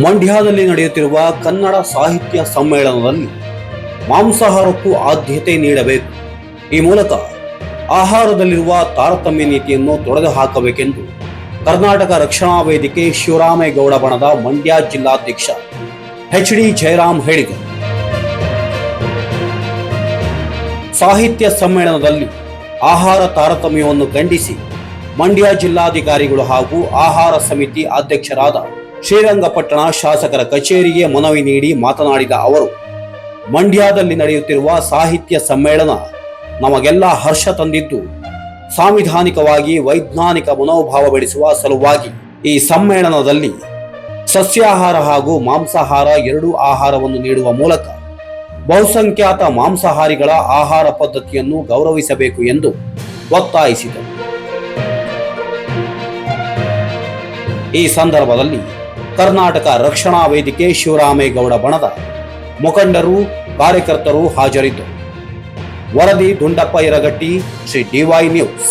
ಮಂಡ್ಯದಲ್ಲಿ ನಡೆಯುತ್ತಿರುವ ಕನ್ನಡ ಸಾಹಿತ್ಯ ಸಮ್ಮೇಳನದಲ್ಲಿ ಮಾಂಸಾಹಾರಕ್ಕೂ ಆದ್ಯತೆ ನೀಡಬೇಕು. ಈ ಮೂಲಕ ಆಹಾರದಲ್ಲಿರುವ ತಾರತಮ್ಯ ನೀತಿಯನ್ನು ತೊಡೆದು ಹಾಕಬೇಕೆಂದು ಕರ್ನಾಟಕ ರಕ್ಷಣಾ ವೇದಿಕೆ ಶಿವರಾಮೇಗೌಡ ಬಣದ ಮಂಡ್ಯ ಜಿಲ್ಲಾಧ್ಯಕ್ಷ ಎಚ್.ಡಿ. ಜಯರಾಮ್ ಹೇಳಿದರು. ಸಾಹಿತ್ಯ ಸಮ್ಮೇಳನದಲ್ಲಿ ಆಹಾರ ತಾರತಮ್ಯವನ್ನು ಖಂಡಿಸಿ ಮಂಡ್ಯ ಜಿಲ್ಲಾಧಿಕಾರಿಗಳು ಹಾಗೂ ಆಹಾರ ಸಮಿತಿ ಅಧ್ಯಕ್ಷರಾದ ಶ್ರೀರಂಗಪಟ್ಟಣ ಶಾಸಕರ ಕಚೇರಿಗೆ ಮನವಿ ನೀಡಿ ಮಾತನಾಡಿದ ಅವರು, ಮಂಡ್ಯದಲ್ಲಿ ನಡೆಯುತ್ತಿರುವ ಸಾಹಿತ್ಯ ಸಮ್ಮೇಳನ ನಮಗೆಲ್ಲ ಹರ್ಷ ತಂದಿದ್ದು, ಸಾಂವಿಧಾನಿಕವಾಗಿ ವೈಜ್ಞಾನಿಕ ಮನೋಭಾವ ಬೆಳೆಸುವ ಸಲುವಾಗಿ ಈ ಸಮ್ಮೇಳನದಲ್ಲಿ ಸಸ್ಯಾಹಾರ ಹಾಗೂ ಮಾಂಸಾಹಾರ ಎರಡೂ ಆಹಾರವನ್ನು ನೀಡುವ ಮೂಲಕ ಬಹುಸಂಖ್ಯಾತ ಮಾಂಸಾಹಾರಿಗಳ ಆಹಾರ ಪದ್ಧತಿಯನ್ನು ಗೌರವಿಸಬೇಕು ಎಂದು ಒತ್ತಾಯಿಸಿದರು. ಈ ಸಂದರ್ಭದಲ್ಲಿ ಕರ್ನಾಟಕ ರಕ್ಷಣಾ ವೇದಿಕೆ ಶಿವರಾಮೇಗೌಡ ಬಣದ ಮುಖಂಡರು, ಕಾರ್ಯಕರ್ತರು ಹಾಜರಿದ್ದರು. ವರದಿ ದುಂಡಪ್ಪ ಯರಗಟ್ಟಿ, ಶ್ರೀ ಡಿವೈ ನ್ಯೂಸ್.